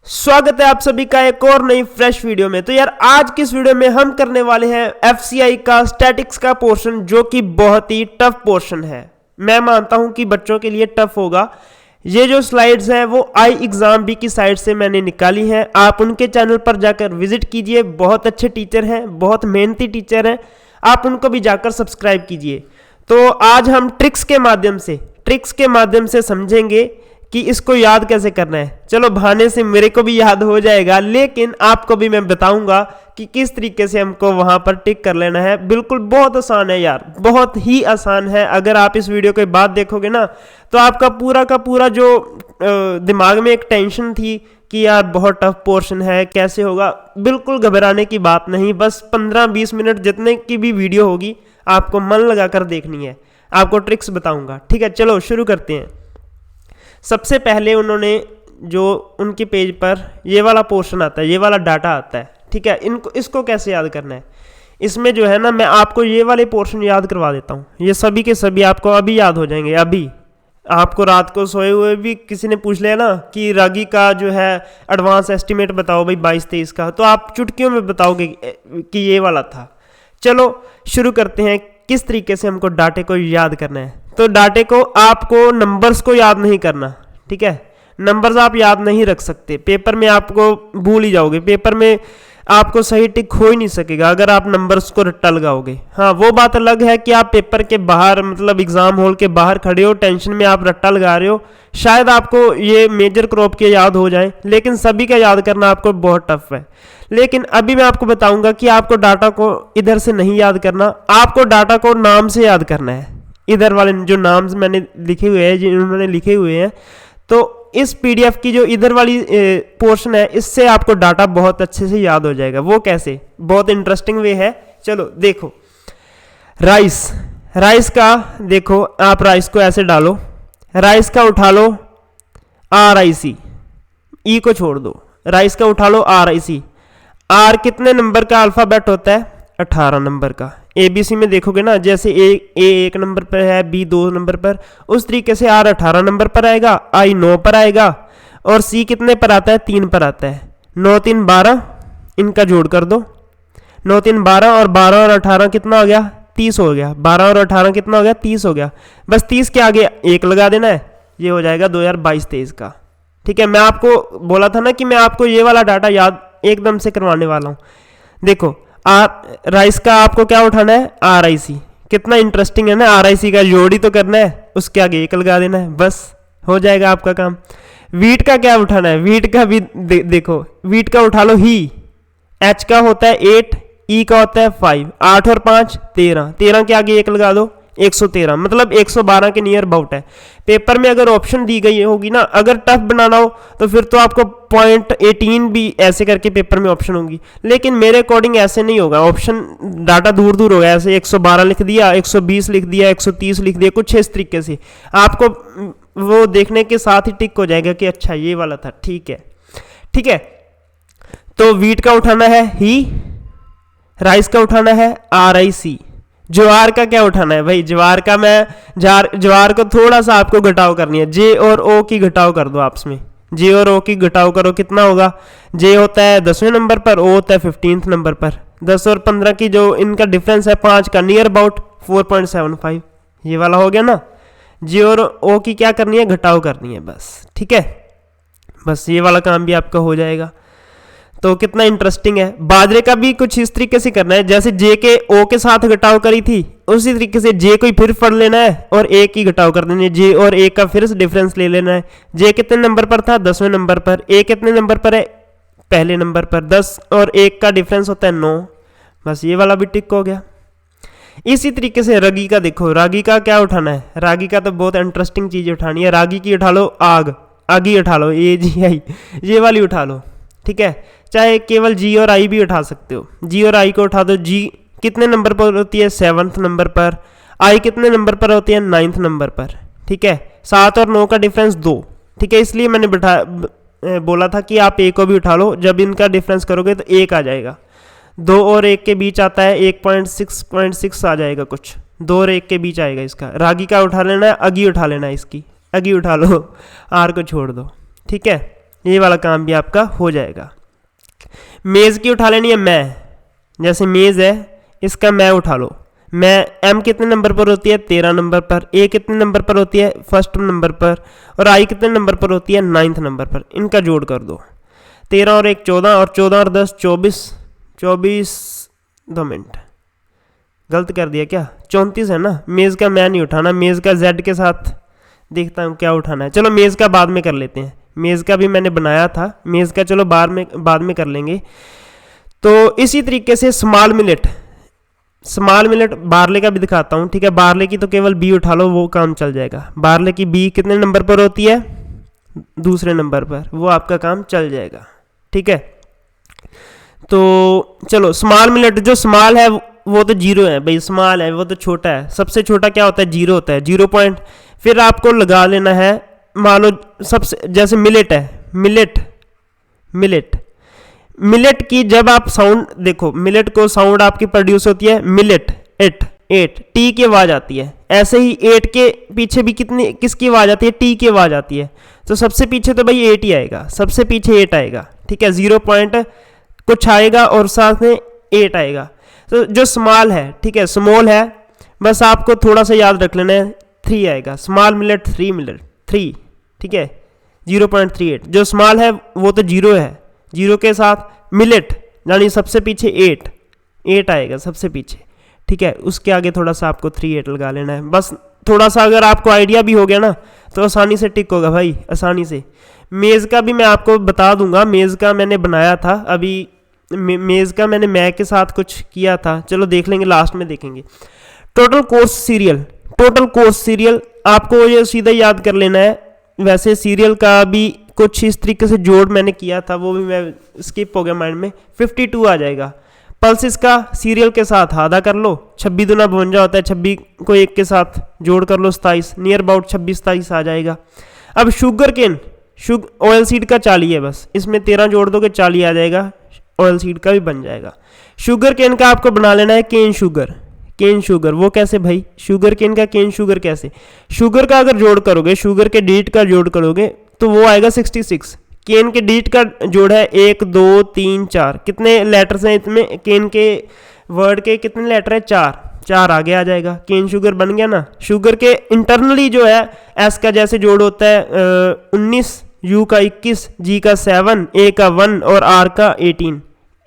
स्वागत है आप सभी का एक और नई फ्रेश वीडियो में। तो यार आज की इस वीडियो में हम करने वाले हैं एफसीआई का स्टैटिक्स का पोर्शन, जो कि बहुत ही टफ पोर्शन है। मैं मानता हूं कि बच्चों के लिए टफ होगा। ये जो स्लाइड्स हैं वो आई एग्जाम बी की साइड से मैंने निकाली हैं। आप उनके चैनल पर जाकर विजिट कीजिए, बहुत अच्छे टीचर हैं, बहुत मेहनती टीचर हैं, आप उनको भी जाकर सब्सक्राइब कीजिए। तो आज हम ट्रिक्स के माध्यम से समझेंगे कि इसको याद कैसे करना है। चलो बहाने से मेरे को भी याद हो जाएगा, लेकिन आपको भी मैं बताऊंगा कि किस तरीके से हमको वहां पर टिक कर लेना है। बिल्कुल बहुत आसान है यार, बहुत ही आसान है। अगर आप इस वीडियो के बाद देखोगे ना तो आपका पूरा का पूरा जो दिमाग में एक टेंशन थी कि यार बहुत टफ पोर्शन है, कैसे होगा, बिल्कुल घबराने की बात नहीं। बस 15-20 मिनट जितने की भी वीडियो होगी आपको मन लगाकर देखनी है, आपको ट्रिक्स बताऊंगा। ठीक है, चलो शुरू करते हैं। सबसे पहले उन्होंने जो उनके पेज पर ये वाला पोर्शन आता है, ये वाला डाटा आता है, ठीक है, इसको कैसे याद करना है। इसमें जो है ना, मैं आपको ये वाले पोर्शन याद करवा देता हूँ। ये सभी के सभी आपको अभी याद हो जाएंगे। अभी आपको रात को सोए हुए भी किसी ने पूछ लिया ना कि रागी का जो है एडवांस एस्टिमेट बताओ भाई 22-23 का, तो आप चुटकियों में बताओगे कि ये वाला था। चलो शुरू करते हैं किस तरीके से हमको डाटे को याद करना है। तो डाटे को आपको नंबर्स को याद नहीं करना, ठीक है। नंबर्स आप याद नहीं रख सकते, पेपर में आपको भूल ही जाओगे, पेपर में आपको सही टिक हो ही नहीं सकेगा अगर आप नंबर्स को रट्टा लगाओगे। हाँ, वो बात अलग है कि आप पेपर के बाहर, मतलब एग्जाम हॉल के बाहर खड़े हो, टेंशन में आप रट्टा लगा रहे हो, शायद आपको ये मेजर क्रॉप के याद हो जाए, लेकिन सभी का याद करना आपको बहुत टफ है। लेकिन अभी मैं आपको बताऊंगा कि आपको डाटा को इधर से नहीं याद करना, आपको डाटा को नाम से याद करना है। इधर वाले जो नाम्स मैंने लिखे हुए हैं, जिन्होंने लिखे हुए हैं, तो इस पीडीएफ की जो इधर वाली पोर्शन है, इससे आपको डाटा बहुत अच्छे से याद हो जाएगा। वो कैसे, बहुत इंटरेस्टिंग वे है। चलो देखो, राइस का देखो, आप राइस को ऐसे डालो, राइस का उठा लो RIC, ई को छोड़ दो, राइस का उठा लो RIC। आर कितने नंबर का अल्फाबेट होता है? 18 नंबर का। ABC में देखोगे ना, जैसे ए 1 नंबर पर है, B 2 नंबर पर, उस तरीके से R 18 नंबर पर आएगा, I 9 पर आएगा, और C कितने पर आता है? 3 पर आता है। 9 3 12, इनका जोड़ कर दो, 9 3 12, और 12 और 18 कितना हो गया? 30 हो गया। 12 और 18 कितना हो गया? 30 हो गया। बस 30 के आगे 1 लगा देना है, ये हो जाएगा 2022-23 का। ठीक है, मैं आपको बोला था ना कि मैं आपको ये वाला डाटा याद एकदम से करवाने वाला हूँ। देखो, राइस का आपको क्या उठाना है? RIC। कितना इंटरेस्टिंग है ना, RIC का जोड़ी तो करना है, उसके आगे 1 लगा देना है, बस हो जाएगा आपका काम। वीट का क्या उठाना है? वीट का भी देखो, वीट का उठा लो ही। H का होता है 8, E का होता है 5, 8 और 5 13, 13 के आगे 1 लगा दो, 113, मतलब 112 के नियर अबाउट है। पेपर में अगर ऑप्शन दी गई होगी ना, अगर टफ बनाना हो तो फिर तो आपको 0.18 भी ऐसे करके पेपर में ऑप्शन होगी, लेकिन मेरे अकॉर्डिंग ऐसे नहीं होगा। ऑप्शन डाटा दूर दूर होगा, ऐसे 112 लिख दिया, 120 लिख दिया, 130 लिख दिया, कुछ इस तरीके से आपको वो देखने के साथ ही टिक हो जाएगा कि अच्छा ये वाला था। ठीक है, ठीक है। तो वीट का उठाना है ही, राइस का उठाना है RIC। ज्वार का क्या उठाना है भाई? ज्वार का मैं ज्वार को थोड़ा सा आपको घटाव करनी है, J और O की घटाव कर दो आपस में। J और O की घटाव करो, कितना होगा? J होता है 10वें नंबर पर, O होता है 15th नंबर पर। 10 और 15 की जो इनका डिफरेंस है 5 का, नियर अबाउट 4.75, ये वाला हो गया ना। J और O की क्या करनी है? घटाव करनी है, बस। ठीक है, बस ये वाला काम भी आपका हो जाएगा। तो कितना इंटरेस्टिंग है। बाजरे का भी कुछ इस तरीके से करना है, जैसे J के O के साथ घटाव करी थी, उसी तरीके से J को ही फिर पढ़ लेना है और A की घटाव कर देनी है। J और A का फिर से डिफरेंस ले लेना है। J कितने नंबर पर था? 10वें नंबर पर। A कितने नंबर पर है? पहले नंबर पर। 10 और 1 का डिफरेंस होता है 9, बस ये वाला भी टिक हो गया। इसी तरीके से रागी का देखो, रागी का क्या उठाना है? रागी का तो बहुत इंटरेस्टिंग चीज उठानी है। रागी की उठा लो आगी उठा लो, AGI, ये वाली उठा लो। ठीक है, चाहे केवल G और I भी उठा सकते हो। G और I को उठा दो। G कितने नंबर पर होती है? 7th नंबर पर। I कितने नंबर पर होती है? 9th नंबर पर। ठीक है, 7 और 9 का डिफरेंस 2। ठीक है, इसलिए मैंने बोला था कि आप A को भी उठा लो, जब इनका डिफरेंस करोगे तो 1 आ जाएगा। 2 और 1 के बीच आता है 1.6 आ जाएगा कुछ, 2 और 1 के बीच आएगा इसका। रागी का उठा लेना है, अगी उठा लेना है, इसकी अगी उठा लो, R को छोड़ दो। ठीक है, ये वाला काम भी आपका हो जाएगा। मेज़ की उठा लेनी है मैं, जैसे मेज़ है इसका मैं उठा लो। मैं एम कितने नंबर पर होती है 13 नंबर पर, ए कितने नंबर पर होती है फर्स्ट नंबर पर, और आई कितने नंबर पर होती है 9th नंबर पर। इनका जोड़ कर दो, 13 और 1 14, और 14 और 10 24, 2 मिनट गलत कर दिया क्या, 34 है ना। मेज़ का मैं नहीं उठाना, मेज़ का जेड के साथ देखता हूँ क्या उठाना है। चलो मेज़ का बाद में कर लेते हैं, मेज़ का भी मैंने बनाया था, मेज़ का चलो बाद में कर लेंगे। तो इसी तरीके से स्मॉल मिलेट बार्ले का भी दिखाता हूँ, ठीक है। बार्ले की तो केवल बी उठा लो, वो काम चल जाएगा। बार्ले की बी कितने नंबर पर होती है दूसरे नंबर पर, वो आपका काम चल जाएगा, ठीक है। तो चलो स्मॉल मिलेट, जो स्मॉल है वो तो 0 है भाई, स्मॉल है वो तो छोटा है, सबसे छोटा क्या होता है 0 होता है, 0 पॉइंट। फिर आपको लगा लेना है, मान लो सबसे जैसे मिलेट है, मिलेट की जब आप साउंड देखो, मिलेट को साउंड आपकी प्रोड्यूस होती है मिलेट 8 टी की आवाज आती है। ऐसे ही 8 के पीछे भी किसकी आवाज आती है, टी की आवाज आती है। तो सबसे पीछे तो भाई 8 ही आएगा, सबसे पीछे 8 आएगा, ठीक है। 0 पॉइंट कुछ आएगा और साथ में 8 आएगा। तो जो स्मॉल है, ठीक है, स्मॉल है, बस आपको थोड़ा सा याद रख लेना है, 3 आएगा, स्मॉल मिलेट 3, ठीक है, 0.38। जो स्मॉल है वो तो 0 है, 0 के साथ मिलेट यानी सबसे पीछे 8 आएगा सबसे पीछे, ठीक है। उसके आगे थोड़ा सा आपको 38 लगा लेना है, बस थोड़ा सा अगर आपको आइडिया भी हो गया ना तो आसानी से टिक होगा भाई, आसानी से। मेज़ का भी मैं आपको बता दूंगा, मेज़ का मैंने बनाया था अभी, मेज़ का मैंने मैं के साथ कुछ किया था, चलो देख लेंगे, लास्ट में देखेंगे। टोटल कोर्स सीरियल आपको ये सीधा याद कर लेना है। वैसे सीरियल का भी कुछ इस तरीके से जोड़ मैंने किया था, वो भी मैं स्किप हो गया माइंड में, 52 आ जाएगा। पल्स इसका सीरियल के साथ आधा कर लो, 26 दूना 52 होता है, 26 को 1 के साथ जोड़ कर लो 27, नियर अबाउट 26-27 आ जाएगा। अब शुगर केन ऑयल सीड का 40 है, बस इसमें 13 जोड़ दोगे 40 आ जाएगा, ऑयल सीड का भी बन जाएगा। शुगर केन का आपको बना लेना है केन शुगर, वो कैसे भाई, शुगर केन का केन शुगर कैसे, शुगर का अगर जोड़ करोगे, शुगर के डिजिट का जोड़ करोगे तो वो आएगा 66। केन के डिजिट का जोड़ है 1 2 3 4, कितने लेटर्स हैं इसमें, केन के वर्ड के कितने लेटर है 4 आगे आ जाएगा, केन शुगर बन गया ना। शुगर के इंटरनली जो है एस का जैसे जोड़ होता है 19, यू का 21, जी का 7, ए का 1 और आर का 18,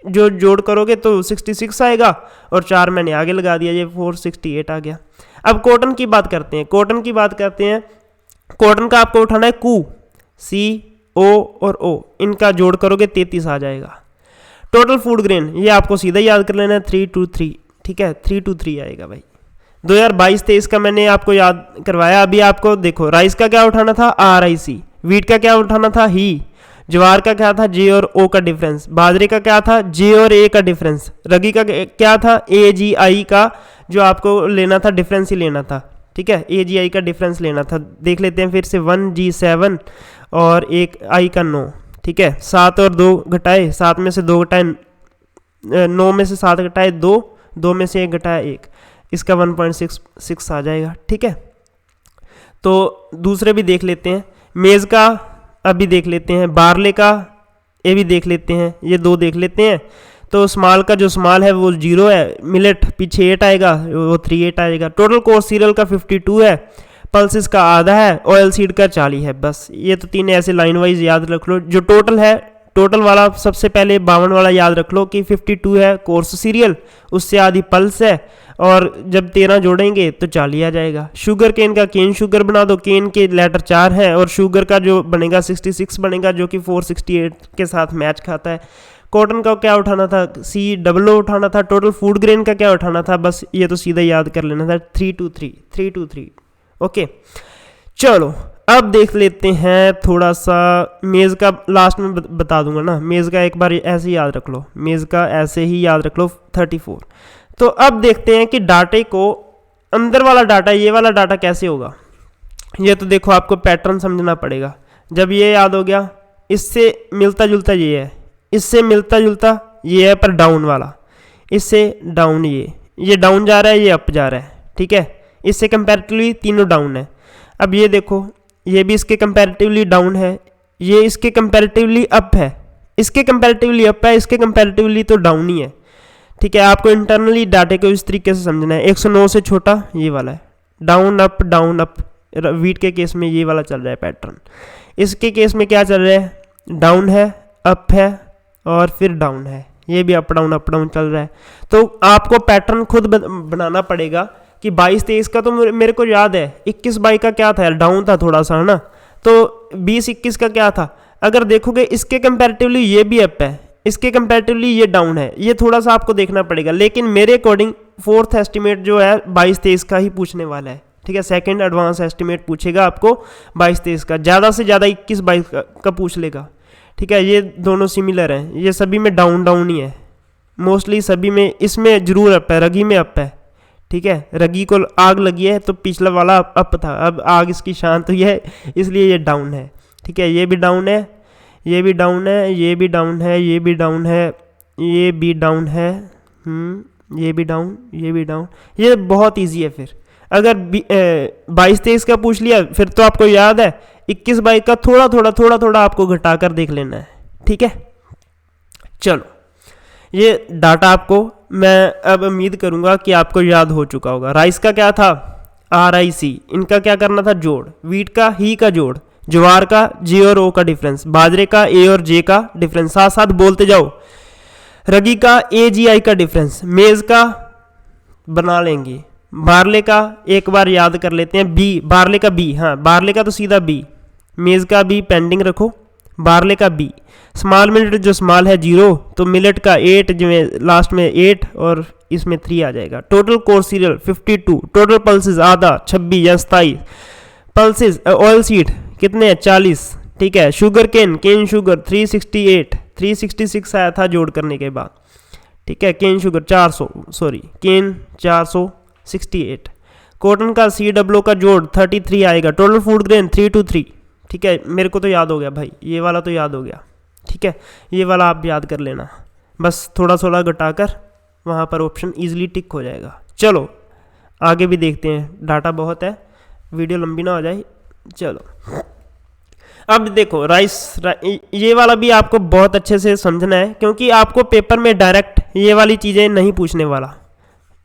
जो जोड़ करोगे तो 66 आएगा, और 4 मैंने आगे लगा दिया, ये 468 आ गया। अब कॉटन की बात करते हैं, कॉटन का आपको उठाना है कू, सी ओ और ओ, इनका जोड़ करोगे 33 आ जाएगा। टोटल फूड ग्रेन ये आपको सीधा याद कर लेना है 323, ठीक है, 323 आएगा भाई। 2022-23 का मैंने आपको याद करवाया। अभी आपको देखो राइस का क्या उठाना था RIC, वीट का क्या उठाना था ही, ज्वार का क्या था जे और ओ का डिफरेंस, बाजरे का क्या था जे और ए का डिफरेंस, रगी का क्या था AGI का जो आपको लेना था डिफरेंस ही लेना था, ठीक है, AGI का डिफरेंस लेना था। देख लेते हैं फिर से, 1G7 और 1 I का 9, ठीक है, 7 और 2 घटाए, 7 में से 2 घटाए 9 में से 7 घटाए 2 में से 1 घटाया 1, इसका 1.66 आ जाएगा, ठीक है। तो दूसरे भी देख लेते हैं, मेज़ का अभी देख लेते हैं, बार्ले का ये भी देख लेते हैं, ये 2 देख लेते हैं। तो स्मॉल का जो स्मॉल है वो 0 है, मिलेट पीछे 8 आएगा, वो 38 आएगा। टोटल कोर्स सीरियल का 52 है, पल्सिस का आधा है, ऑयल सीड का 40 है। बस ये तो 3 ऐसे लाइन वाइज याद रख लो। जो टोटल है, टोटल वाला सबसे पहले 52 वाला याद रख लो कि 52 है कोर्स सीरियल, उससे आधी पल्स है, और जब 13 जोड़ेंगे तो 40 आ जाएगा। शुगर केन का केन शुगर बना दो, केन के लेटर 4 है, और शुगर का जो बनेगा 66 बनेगा, जो कि 468 के साथ मैच खाता है। कॉटन का क्या उठाना था, COO उठाना था। टोटल फूड ग्रेन का क्या उठाना था, बस ये तो सीधा याद कर लेना था, 323। ओके, चलो अब देख लेते हैं थोड़ा सा मेज़ का, लास्ट में बता दूंगा ना। मेज़ का एक बार ऐसे ही याद रख लो, मेज़ का ऐसे ही याद रख लो 34। तो अब देखते हैं कि डाटे को, अंदर वाला डाटा, ये वाला डाटा कैसे होगा। ये तो देखो आपको पैटर्न समझना पड़ेगा। जब ये याद हो गया, इससे मिलता जुलता ये है, इससे मिलता जुलता ये है, पर डाउन वाला, इससे डाउन, ये डाउन जा रहा है, ये अप जा रहा है, ठीक है। इससे कंपैरेटिवली तीनों डाउन है। अब ये देखो, ये भी इसके कंपैरेटिवली डाउन है, ये इसके कंपैरेटिवली अप है, इसके कंपैरेटिवली अप है, इसके कंपैरेटिवली तो डाउन ही है। ठीक है, आपको इंटरनली डाटे को इस तरीके से समझना है। 109 से छोटा ये वाला है, down up down up, wheat के केस में ये वाला चल रहा है पैटर्न। इसके केस में क्या चल रहा है, डाउन है, अप है और फिर डाउन है, ये भी अप डाउन चल रहा है। तो आपको पैटर्न खुद बनाना पड़ेगा कि 22-23 का तो मेरे को याद है, 21-22 का क्या था यार, डाउन था थोड़ा सा, है ना। तो 20-21 का क्या था, अगर देखोगे इसके कंपैरेटिवली ये भी अप है, इसके कंपैरेटिवली ये डाउन है, ये थोड़ा सा आपको देखना पड़ेगा। लेकिन मेरे अकॉर्डिंग फोर्थ एस्टिमेट जो है 22-23 का ही पूछने वाला है। ठीक है, सेकंड एडवांस एस्टिमेट पूछेगा आपको 22-23 का, ज़्यादा से ज़्यादा 21-22 का पूछ लेगा। ठीक है, ये दोनों सिमिलर हैं, ये सभी में डाउन ही है, मोस्टली सभी में। इसमें जरूर अप है, रगी में अप है। ठीक है, रगी को आग लगी है तो पिछला वाला अप था, अब आग इसकी शांत हुई है इसलिए ये डाउन है। ठीक है, ये भी डाउन है, ये भी डाउन है, ये भी डाउन है, ये भी डाउन है, ये भी डाउन है, ये भी डाउन, ये भी डाउन। ये बहुत इजी है। फिर अगर 22-23 का पूछ लिया फिर तो आपको याद है 21-22 का थोड़ा थोड़ा आपको घटा कर देख लेना है। ठीक है, चलो ये डाटा आपको मैं अब उम्मीद करूंगा कि आपको याद हो चुका होगा। राइस का क्या था, RIC, इनका क्या करना था, जोड़। वीट का ही का जोड़, ज्वार का J और O का डिफरेंस, बाजरे का A और J का डिफरेंस, साथ साथ बोलते जाओ। रगी का AGI का डिफरेंस, मेज का बना लेंगे, बारले का एक बार याद कर लेते हैं, B, बारले का B, हाँ बारले का तो सीधा B, मेज का B पेंडिंग रखो, बारले का B। स्मॉल मिलेट जो स्मॉल है 0, तो मिलेट का 8 जो लास्ट में 8 और इसमें 3 आ जाएगा। Total course serial 52, total pulses आधा 26 या 27, पल्सेस ऑयल सीड कितने हैं 40। ठीक है, शुगर केन शुगर 366 आया था जोड़ करने के बाद। ठीक है, केन शुगर 468, कॉटन का CWO का जोड़ 33 आएगा, टोटल फूड ग्रेन 323। ठीक है, मेरे को तो याद हो गया भाई, ये वाला तो याद हो गया। ठीक है, ये वाला आप याद कर लेना, बस थोड़ा घटाकर वहाँ पर ऑप्शन इजीली टिक हो जाएगा। चलो आगे भी देखते हैं, डाटा बहुत है, वीडियो लंबी ना हो जाए। चलो अब देखो ये वाला भी आपको बहुत अच्छे से समझना है, क्योंकि आपको पेपर में डायरेक्ट ये वाली चीज़ें नहीं पूछने वाला।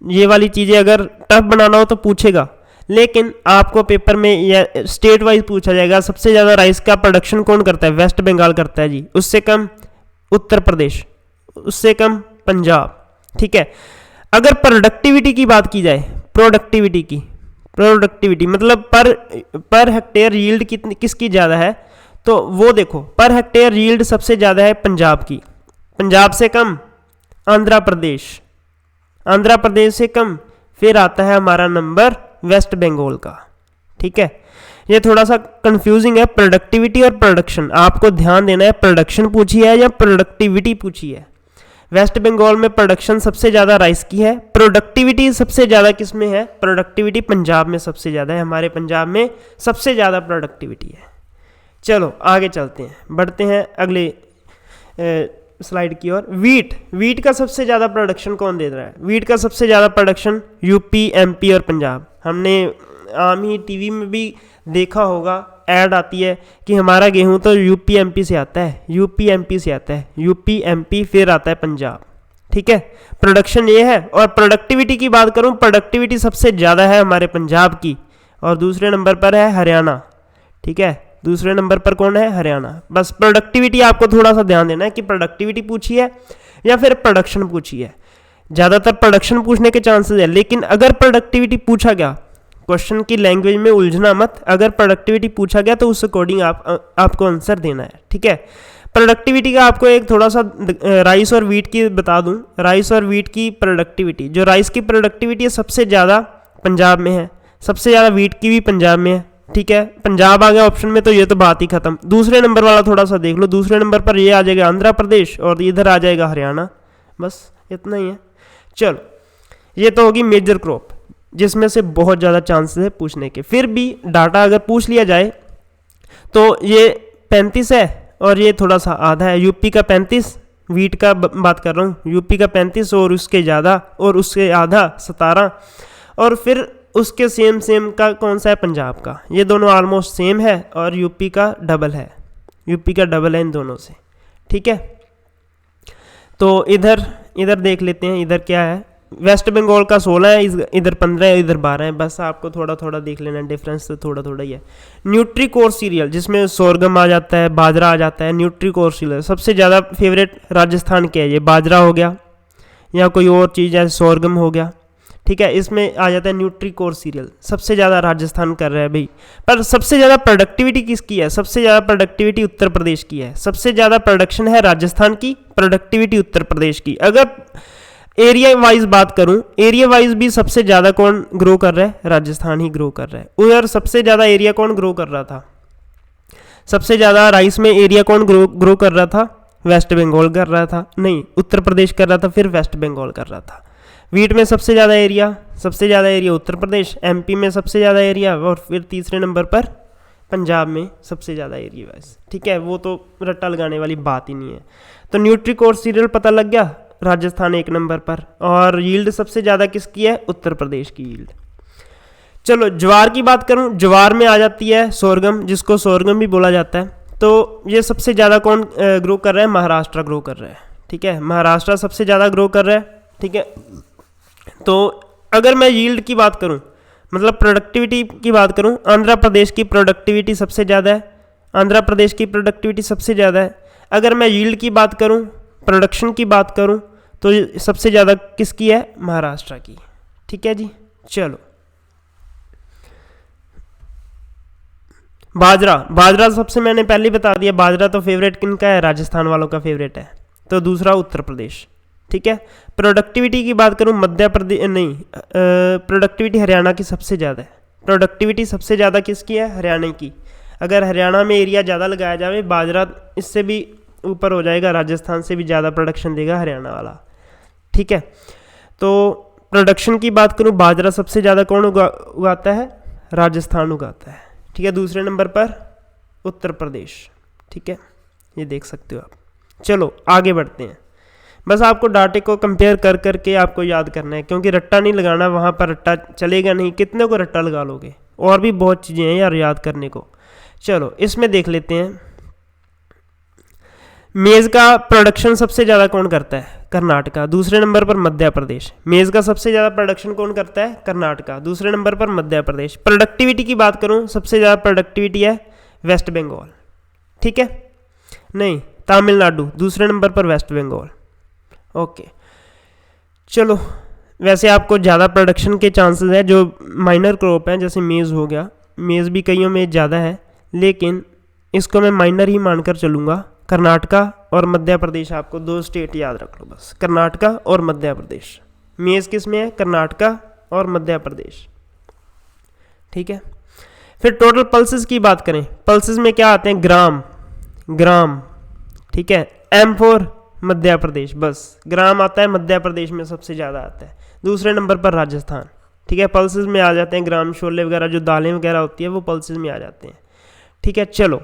ये वाली चीज़ें अगर टफ बनाना हो तो पूछेगा, लेकिन आपको पेपर में या स्टेट वाइज पूछा जाएगा। सबसे ज़्यादा राइस का प्रोडक्शन कौन करता है, वेस्ट बंगाल करता है जी, उससे कम उत्तर प्रदेश, उससे कम पंजाब। ठीक है, अगर प्रोडक्टिविटी की बात की जाए, प्रोडक्टिविटी मतलब पर हेक्टेयर यील्ड कितनी किसकी ज़्यादा है, तो वो देखो पर हेक्टेयर यील्ड सबसे ज़्यादा है पंजाब की, पंजाब से कम आंध्र प्रदेश से कम, फिर आता है हमारा नंबर वेस्ट बंगाल का। ठीक है, ये थोड़ा सा कंफ्यूजिंग है, प्रोडक्टिविटी और प्रोडक्शन, आपको ध्यान देना है प्रोडक्शन पूछी है या प्रोडक्टिविटी पूछी है। वेस्ट बंगाल में प्रोडक्शन सबसे ज़्यादा राइस की है, प्रोडक्टिविटी सबसे ज़्यादा किस में है, प्रोडक्टिविटी पंजाब में सबसे ज़्यादा है, हमारे पंजाब में सबसे ज़्यादा प्रोडक्टिविटी है। चलो आगे चलते हैं, बढ़ते हैं अगले स्लाइड की ओर। वीट का सबसे ज़्यादा प्रोडक्शन कौन दे रहा है, वीट का सबसे ज़्यादा प्रोडक्शन यूपी, MP और पंजाब। हमने आम ही टीवी में भी देखा होगा, ऐड आती है कि हमारा गेहूं तो यूपी MP से आता है, यूपी MP फिर आता है पंजाब। ठीक है, प्रोडक्शन ये है। और प्रोडक्टिविटी की बात करूं, प्रोडक्टिविटी सबसे ज़्यादा है हमारे पंजाब की, और दूसरे नंबर पर है हरियाणा। ठीक है, दूसरे नंबर पर कौन है, हरियाणा। बस प्रोडक्टिविटी आपको थोड़ा सा ध्यान देना है कि प्रोडक्टिविटी पूछी है या फिर प्रोडक्शन पूछी है। ज़्यादातर प्रोडक्शन पूछने के चांसेस है, लेकिन अगर प्रोडक्टिविटी पूछा गया, क्वेश्चन की लैंग्वेज में उलझना मत, अगर प्रोडक्टिविटी पूछा गया तो उस अकॉर्डिंग आपको आंसर देना है। ठीक है, प्रोडक्टिविटी का आपको एक थोड़ा सा राइस और वीट की बता दूं, राइस और वीट की प्रोडक्टिविटी, जो राइस की प्रोडक्टिविटी है सबसे ज़्यादा पंजाब में है, सबसे ज़्यादा वीट की भी पंजाब में है। ठीक है, पंजाब आ गया ऑप्शन में तो ये तो बात ही खत्म। दूसरे नंबर वाला थोड़ा सा देख लो, दूसरे नंबर पर ये आ जाएगा आंध्र प्रदेश और इधर आ जाएगा हरियाणा, बस इतना ही है। चलो ये तो होगी मेजर क्रॉप, जिसमें से बहुत ज़्यादा चांसेस है पूछने के। फिर भी डाटा अगर पूछ लिया जाए तो ये 35 है और ये थोड़ा सा आधा है, यूपी का 35, वीट का बात कर रहा हूँ, यूपी का 35 और उसके ज़्यादा और उसके आधा 17, और फिर उसके सेम का कौन सा है, पंजाब का। ये दोनों ऑलमोस्ट सेम है और यूपी का डबल है, यूपी का डबल है इन दोनों से, ठीक है। तो इधर देख लेते हैं, इधर क्या है, वेस्ट बंगाल का 16 है, इधर 15 है, इधर 12 है। बस आपको थोड़ा थोड़ा देख लेना, डिफरेंस तो थोड़ा थोड़ा ही है। न्यूट्रीकोर सीरियल जिसमें सोरगम आ जाता है, बाजरा आ जाता है, न्यूट्रीकोर सीरियल सबसे ज़्यादा फेवरेट राजस्थान के है, ये बाजरा हो गया या कोई और चीज़ जैसे सोरगम हो गया, ठीक है। इसमें आ जाता है न्यूट्रीकोर सीरियल, सबसे ज़्यादा राजस्थान कर रहा है भाई। पर सबसे ज़्यादा प्रोडक्टिविटी किसकी है? सबसे ज़्यादा प्रोडक्टिविटी उत्तर प्रदेश की है। सबसे ज़्यादा प्रोडक्शन है राजस्थान की, प्रोडक्टिविटी उत्तर प्रदेश की। अगर एरिया वाइज बात करूं, एरिया वाइज भी सबसे ज़्यादा कौन ग्रो कर रहा है? राजस्थान ही ग्रो कर रहा है। उधर सबसे ज़्यादा एरिया कौन ग्रो कर रहा था? सबसे ज़्यादा राइस में एरिया कौन ग्रो कर रहा था? वेस्ट बंगाल कर रहा था, नहीं उत्तर प्रदेश कर रहा था, फिर वेस्ट बंगाल कर रहा था। वीट में सबसे ज़्यादा एरिया उत्तर प्रदेश, एमपी में सबसे ज़्यादा एरिया, और फिर तीसरे नंबर पर पंजाब में सबसे ज़्यादा एरिया वाइज, ठीक है। वो तो रट्टा लगाने वाली बात ही नहीं है। तो न्यूट्रीकोर सीरियल पता लग गया, राजस्थान 1 नंबर पर। और यील्ड सबसे ज़्यादा किसकी है? उत्तर प्रदेश की यील्ड। चलो ज्वार की बात करूं, ज्वार में आ जाती है सोरगम, जिसको सोरगम भी बोला जाता है। तो ये सबसे ज़्यादा कौन ग्रो कर रहा है? महाराष्ट्र ग्रो कर रहा है, ठीक है। महाराष्ट्र सबसे ज़्यादा ग्रो कर रहा है, ठीक है। तो अगर मैं यील्ड की बात करूं, मतलब प्रोडक्टिविटी की बात करूं, आंध्र प्रदेश की प्रोडक्टिविटी सबसे ज़्यादा है, आंध्र प्रदेश की प्रोडक्टिविटी सबसे ज़्यादा है। अगर मैं यील्ड की बात करूं, प्रोडक्शन की बात करूं, तो सबसे ज़्यादा किसकी है? महाराष्ट्र की, ठीक है जी। चलो बाजरा सबसे मैंने पहले ही बता दिया, बाजरा तो फेवरेट किनका है? राजस्थान वालों का फेवरेट है। तो दूसरा उत्तर प्रदेश, ठीक है। प्रोडक्टिविटी की बात करूं, मध्य प्रदेश नहीं, प्रोडक्टिविटी हरियाणा की सबसे ज़्यादा है। प्रोडक्टिविटी सबसे ज़्यादा किसकी है? हरियाणा की। अगर हरियाणा में एरिया ज़्यादा लगाया जाए, बाजरा इससे भी ऊपर हो जाएगा, राजस्थान से भी ज़्यादा प्रोडक्शन देगा हरियाणा वाला, ठीक है। तो प्रोडक्शन की बात करूं, बाजरा सबसे ज़्यादा कौन उगाता है? राजस्थान उगाता है, ठीक है। दूसरे नंबर पर उत्तर प्रदेश, ठीक है, ये देख सकते हो आप। चलो आगे बढ़ते हैं। बस आपको डाटे को कंपेयर कर करके आपको याद करना है, क्योंकि रट्टा नहीं लगाना, वहाँ पर रट्टा चलेगा नहीं। कितने को रट्टा लगा लोगे? और भी बहुत चीज़ें हैं यार याद करने को। चलो इसमें देख लेते हैं, मेज़ का प्रोडक्शन सबसे ज़्यादा कौन करता है? कर्नाटका। दूसरे नंबर पर मध्य प्रदेश। मेज़ का सबसे ज़्यादा प्रोडक्शन कौन करता है? कर्नाटका। दूसरे नंबर पर मध्य प्रदेश। प्रोडक्टिविटी की बात करूं, सबसे ज़्यादा प्रोडक्टिविटी है वेस्ट बंगाल, ठीक है, नहीं तमिलनाडु। दूसरे नंबर पर वेस्ट बंगाल, ओके। चलो वैसे आपको ज़्यादा प्रोडक्शन के चांसेस है, जो माइनर क्रॉप है जैसे मेज़ हो गया, मेज़ भी कईयों में ज़्यादा है, लेकिन इसको मैं माइनर ही मानकर चलूँगा। कर्नाटका और मध्य प्रदेश, आपको 2 स्टेट याद रख लो बस, कर्नाटका और मध्य प्रदेश। मेज़ किस में है? कर्नाटका और मध्य प्रदेश, ठीक है। फिर टोटल पल्सेस की बात करें, पल्सेस में क्या आते हैं? ग्राम, ठीक है। M4 मध्य प्रदेश, बस ग्राम आता है मध्य प्रदेश में सबसे ज़्यादा आता है। दूसरे नंबर पर राजस्थान, ठीक है। पल्सेस में आ जाते हैं ग्राम, छोले वगैरह जो दालें वगैरह होती है वो पल्सेस में आ जाते हैं, ठीक है। चलो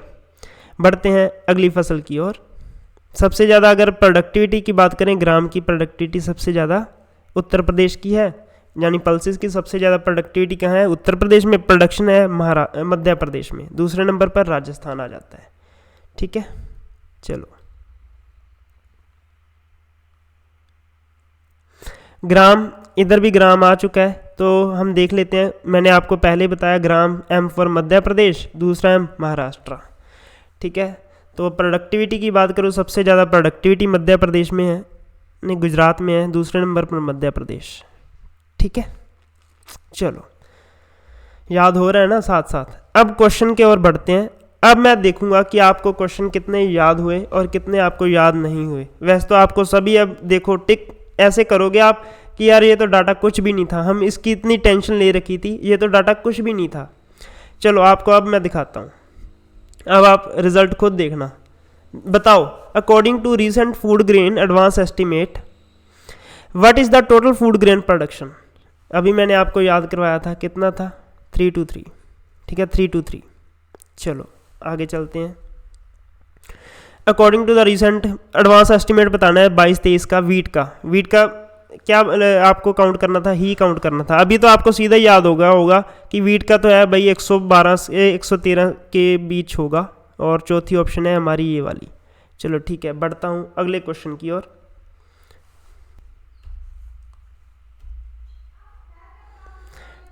बढ़ते हैं अगली फसल की ओर। सबसे ज़्यादा अगर प्रोडक्टिविटी की बात करें, ग्राम की प्रोडक्टिविटी सबसे ज़्यादा उत्तर प्रदेश की है, यानी पल्सेस की सबसे ज़्यादा प्रोडक्टिविटी कहाँ है? उत्तर प्रदेश में। प्रोडक्शन है मध्य प्रदेश में। दूसरे नंबर पर राजस्थान आ जाता है, ठीक है। चलो ग्राम, इधर भी ग्राम आ चुका है, तो हम देख लेते हैं। मैंने आपको पहले बताया ग्राम M4 मध्य प्रदेश, दूसरा M महाराष्ट्र, ठीक है। तो प्रोडक्टिविटी की बात करूँ, सबसे ज़्यादा प्रोडक्टिविटी मध्य प्रदेश में है, नहीं गुजरात में है। दूसरे नंबर पर मध्य प्रदेश, ठीक है। चलो याद हो रहा है ना साथ साथ। अब क्वेश्चन की ओर बढ़ते हैं। अब मैं देखूंगा कि आपको क्वेश्चन कितने याद हुए और कितने आपको याद नहीं हुए। वैसे तो आपको सभी, अब देखो टिक ऐसे करोगे आप कि यार ये तो डाटा कुछ भी नहीं था, हम इसकी इतनी टेंशन ले रखी थी, ये तो डाटा कुछ भी नहीं था। चलो आपको अब मैं दिखाता हूँ, अब आप रिजल्ट खुद देखना। बताओ, according to recent food grain advance estimate what is the total food grain production. अभी मैंने आपको याद करवाया था, कितना था? 323, ठीक है, 323। चलो आगे चलते हैं। According to the recent advance estimate बताना है 22-23 का। वीट का क्या आपको काउंट करना था? ही काउंट करना था। अभी तो आपको सीधा याद होगा कि वीट का तो है भाई 112 से 113 के बीच होगा, और चौथी ऑप्शन है हमारी ये वाली। चलो ठीक है, बढ़ता हूँ अगले क्वेश्चन की ओर।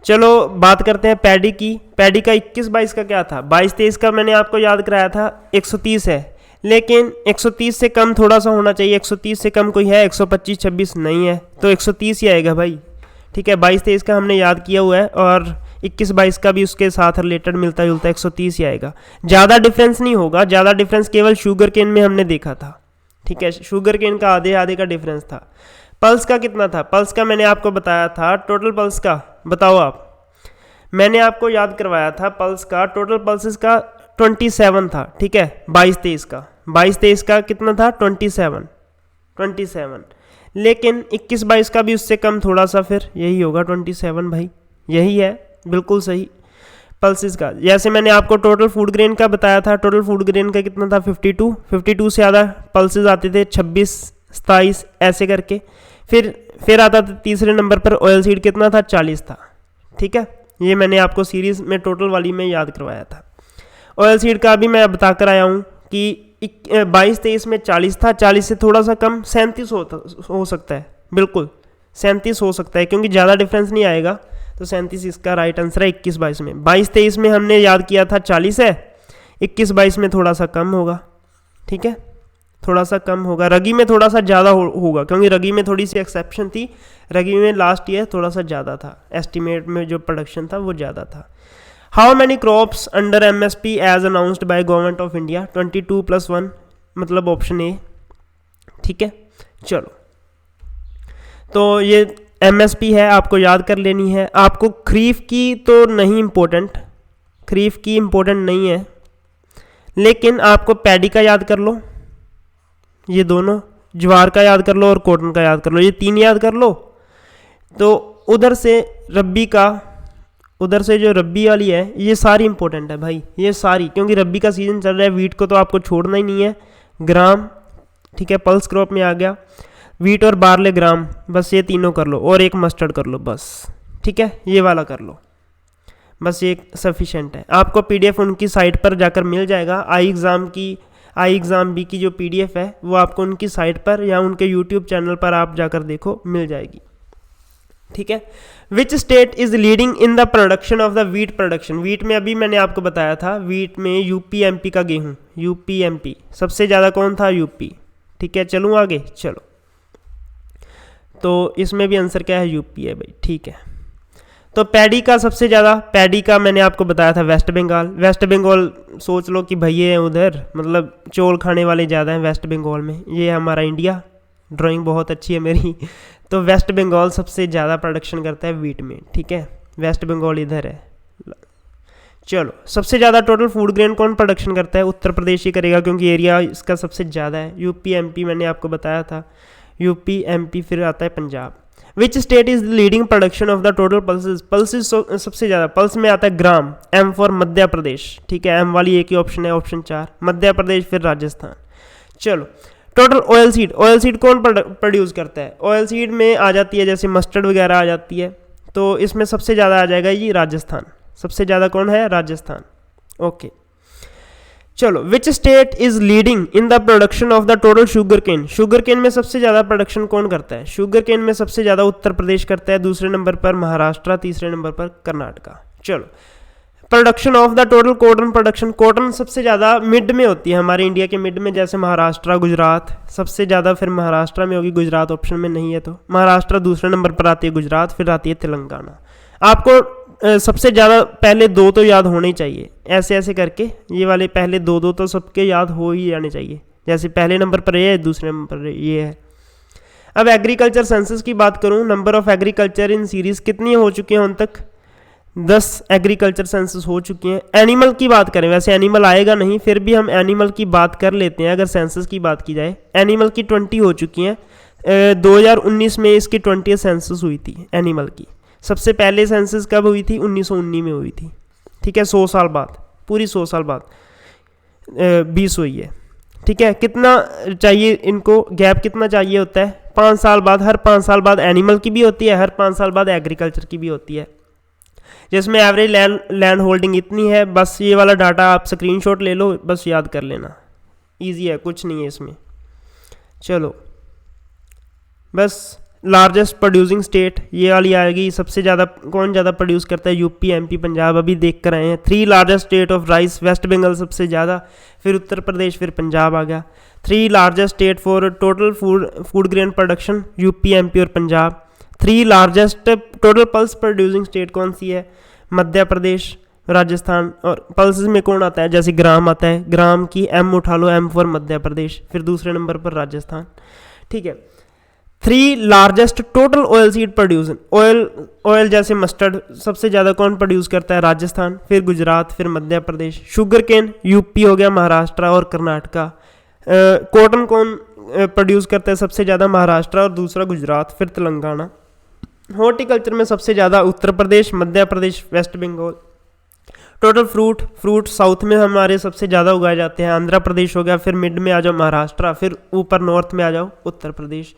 चलो बात करते हैं पैडी की। पैडी का 21-22 का क्या था, 22-23 का मैंने आपको याद कराया था 130 है, लेकिन 130 से कम थोड़ा सा होना चाहिए। 130 से कम कोई है, 125-26 नहीं है, तो 130 ही आएगा भाई। ठीक है, 22-23 का हमने याद किया हुआ है और 21-22 का भी उसके साथ रिलेटेड मिलता जुलता 130 ही आएगा। ज़्यादा डिफरेंस नहीं होगा, ज़्यादा डिफरेंस केवल शुगर केन में हमने देखा था। ठीक है, शुगर केन का आधे आधे का डिफरेंस था। पल्स का कितना था, पल्स का मैंने आपको बताया था, टोटल पल्स का बताओ आप। मैंने आपको याद करवाया था पल्स का, टोटल पल्सेस का 27 था। ठीक है, 22-23 का, 22-23 का कितना था 27, लेकिन 21-22 का भी उससे कम थोड़ा सा, फिर यही होगा 27 भाई, यही है बिल्कुल सही पल्सेस का। जैसे मैंने आपको टोटल फूड ग्रेन का बताया था, टोटल फूड ग्रेन का कितना था 52 से ज़्यादा पल्सेस आते थे, 26, 27 ऐसे करके। फिर आता था तीसरे नंबर पर ऑयल सीड, कितना था 40 था। ठीक है, ये मैंने आपको सीरीज में टोटल वाली में याद करवाया था। ऑयल सीड का भी मैं बता कर आया हूँ कि 22-23 में 40 था, 40 से थोड़ा सा कम 37 हो सकता है, बिल्कुल 37 हो सकता है, क्योंकि ज़्यादा डिफरेंस नहीं आएगा, तो 37 इसका राइट आंसर है 21-22 में। 22-23 में हमने याद किया था 40 है, 21-22 में थोड़ा सा कम होगा। ठीक है, थोड़ा सा कम होगा, रगी में थोड़ा सा ज़्यादा होगा, क्योंकि रगी में थोड़ी सी एक्सेप्शन थी, रगी में लास्ट ईयर थोड़ा सा ज़्यादा था, एस्टिमेट में जो प्रोडक्शन था वो ज़्यादा था। How many crops under MSP as announced by government of India, 22+1 मतलब ऑप्शन ए। ठीक है, चलो तो ये MSP है, आपको याद कर लेनी है। आपको खरीफ की तो नहीं इम्पोर्टेंट, खरीफ की इम्पोर्टेंट नहीं है, लेकिन आपको पैडी का याद कर लो, ये दोनों, ज्वार का याद कर लो और कॉटन का याद कर लो, ये तीन याद कर लो। तो उधर से रब्बी का, उधर से जो रब्बी वाली है, ये सारी इंपॉर्टेंट है भाई, ये सारी, क्योंकि रब्बी का सीजन चल रहा है। वीट को तो आपको छोड़ना ही नहीं है, ग्राम, ठीक है, पल्स क्रॉप में आ गया, वीट और बार्ले ग्राम, बस ये तीनों कर लो, और एक मस्टर्ड कर लो बस। ठीक है, ये वाला कर लो बस, ये सफिशेंट है। आपको PDF उनकी साइट पर जाकर मिल जाएगा, आई एग्ज़ाम बी की जो PDF है वो आपको उनकी साइट पर या उनके YouTube चैनल पर आप जाकर देखो, मिल जाएगी। ठीक है, विच state is leading in the production of the wheat production. Wheat में अभी मैंने आपको बताया था, वीट में यूपी MP का गेहूं, यूपी MP सबसे ज़्यादा कौन था, यूपी। ठीक है, चलूँ आगे, चलो, तो इसमें भी आंसर क्या है, यूपी है भाई। ठीक है, तो पैडी का सबसे ज़्यादा, पैडी का मैंने आपको बताया था वेस्ट बंगाल। वेस्ट बंगाल सोच लो कि भैया उधर मतलब चौल खाने वाले ज़्यादा हैं वेस्ट बंगाल में, ये हमारा इंडिया, ड्राइंग बहुत अच्छी है मेरी। तो वेस्ट बंगाल सबसे ज़्यादा प्रोडक्शन करता है वीट में। ठीक है, वेस्ट बंगाल इधर है। चलो, सबसे ज़्यादा टोटल फूड ग्रेन कौन प्रोडक्शन करता है, उत्तर प्रदेश ही करेगा, क्योंकि एरिया इसका सबसे ज़्यादा है। यूपी MP मैंने आपको बताया था, यूपी MP, फिर आता है पंजाब। विच state is leading production of the total pulses, pulses सबसे ज़्यादा, पल्स में आता है ग्राम, M फॉर मध्य प्रदेश। ठीक है, M वाली एक ही ऑप्शन है, ऑप्शन 4 मध्य प्रदेश, फिर राजस्थान। चलो, टोटल ऑयल सीड कौन प्रोड्यूस करता है, ऑयल सीड में आ जाती है जैसे मस्टर्ड वगैरह आ जाती है, तो इसमें सबसे ज़्यादा आ जाएगा ये राजस्थान, सबसे ज़्यादा कौन है, राजस्थान। ओके, चलो, which state is leading in the production of the total sugarcane. Sugarcane में सबसे ज़्यादा प्रोडक्शन कौन करता है, शुगर केन में सबसे ज़्यादा उत्तर प्रदेश करता है, दूसरे नंबर पर महाराष्ट्र, तीसरे नंबर पर कर्नाटका। चलो, production of the total cotton production, cotton सबसे ज़्यादा मिड में होती है हमारे इंडिया के मिड में, जैसे महाराष्ट्र, गुजरात सबसे ज़्यादा, फिर महाराष्ट्र में होगी, गुजरात ऑप्शन में नहीं है, तो महाराष्ट्र दूसरे नंबर पर आती है, गुजरात, फिर आती है तेलंगाना। आपको सबसे ज़्यादा पहले दो तो याद होने ही चाहिए, ऐसे ऐसे करके ये वाले पहले दो तो सबके याद हो ही जाने चाहिए, जैसे पहले नंबर पर ये है, दूसरे नंबर पर ये है। अब एग्रीकल्चर सेंसस की बात करूं, number of agriculture in series कितनी हो चुकी हैं उन तक, 10 एग्रीकल्चर सेंसस हो चुकी हैं। एनिमल की बात करें, वैसे एनिमल आएगा नहीं, फिर भी हम एनिमल की बात कर लेते हैं। अगर सेंसस की बात की जाए, एनिमल की 20 हो चुकी हैं। 2019 में इसकी 20th सेंसस हुई थी एनिमल की। सबसे पहले सेंसस कब हुई थी, 1919 में हुई थी। ठीक है, 100 साल बाद, पूरी 100 साल बाद 20 हुई है। ठीक है, कितना चाहिए इनको, गैप कितना चाहिए होता है, 5 साल बाद, हर 5 साल बाद एनिमल की भी होती है, हर 5 साल बाद एग्रीकल्चर की भी होती है। जिसमें एवरेज लैंड होल्डिंग इतनी है। बस ये वाला डाटा आप स्क्रीनशॉट ले लो, बस याद कर लेना, इजी है, कुछ नहीं है इसमें। चलो बस लार्जेस्ट प्रोड्यूसिंग स्टेट ये वाली आएगी। सबसे ज़्यादा कौन ज़्यादा प्रोड्यूस करता है? यूपी, एमपी, पंजाब, अभी देख कर आए हैं। 3 largest state of rice, West Bengal सबसे ज़्यादा, फिर उत्तर प्रदेश, फिर पंजाब आ गया। 3 largest state for total food grain production, UP, MP और Punjab. 3 largest total pulse producing state कौन सी है? मध्य प्रदेश, राजस्थान। और पल्सेस में कौन आता है? जैसे ग्राम आता है, ग्राम की एम उठा लो, एम फॉर मध्य प्रदेश, फिर दूसरे नंबर पर राजस्थान। ठीक है। 3 largest total oil seed production, oil जैसे मस्टर्ड सबसे ज़्यादा कौन प्रोड्यूस करता है? राजस्थान, फिर गुजरात, फिर Madhya Pradesh. Sugar cane UP हो गया, महाराष्ट्र और कर्नाटका। कॉटन कौन प्रोड्यूस करता है सबसे ज़्यादा? महाराष्ट्र और दूसरा गुजरात, फिर तेलंगाना। हॉर्टिकल्चर में सबसे ज़्यादा Uttar Pradesh, Madhya Pradesh, West Bengal. Total fruit south में हमारे सबसे ज़्यादा उगाए जाते हैं, आंध्र प्रदेश हो गया, फिर मिड में आ जाओ महाराष्ट्र, फिर ऊपर नॉर्थ में आ जाओ उत्तर प्रदेश।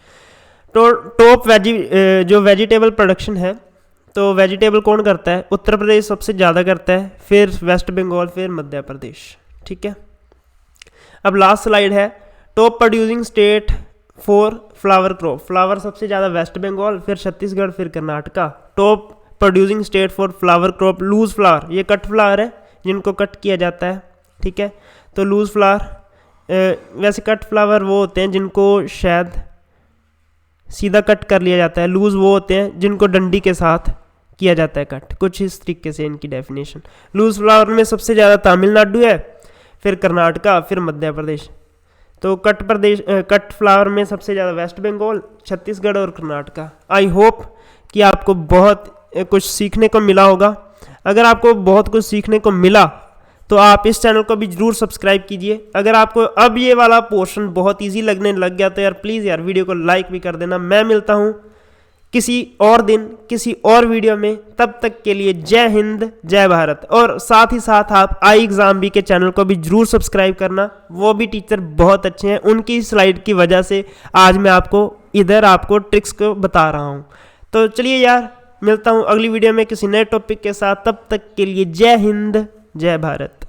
टॉप जो वेजिटेबल प्रोडक्शन है, तो वेजिटेबल कौन करता है? उत्तर प्रदेश सबसे ज़्यादा करता है, फिर वेस्ट बंगाल, फिर मध्य प्रदेश। ठीक है। अब लास्ट स्लाइड है, top producing state for flower crop. Flower सबसे ज़्यादा वेस्ट बंगाल, फिर छत्तीसगढ़, फिर Karnataka. Top producing state for flower crop, loose flower, ये कट फ्लावर है जिनको कट किया जाता है। ठीक है। तो लूज फ्लावर, वैसे कट फ्लावर वो होते हैं जिनको शायद सीधा कट कर लिया जाता है, लूज वो होते हैं जिनको डंडी के साथ किया जाता है कट, कुछ इस तरीके से इनकी डेफिनेशन। लूज फ्लावर में सबसे ज़्यादा तमिलनाडु है, फिर कर्नाटका, फिर मध्य प्रदेश। तो कट फ्लावर में सबसे ज़्यादा वेस्ट बंगाल, छत्तीसगढ़ और कर्नाटका। आई होप कि आपको बहुत कुछ सीखने को मिला होगा। अगर आपको बहुत कुछ सीखने को मिला तो आप इस चैनल को भी जरूर सब्सक्राइब कीजिए। अगर आपको अब ये वाला पोर्शन बहुत इजी लगने लग गया तो यार प्लीज़ यार वीडियो को लाइक भी कर देना। मैं मिलता हूँ किसी और दिन किसी और वीडियो में, तब तक के लिए जय हिंद जय भारत। और साथ ही साथ आप आई एग्जाम भी के चैनल को भी जरूर सब्सक्राइब करना, वो भी टीचर बहुत अच्छे हैं, उनकी स्लाइड की वजह से आज मैं आपको ट्रिक्स को बता रहा हूँ। तो चलिए यार, मिलता हूँ अगली वीडियो में किसी नए टॉपिक के साथ, तब तक के लिए जय हिंद जय भारत।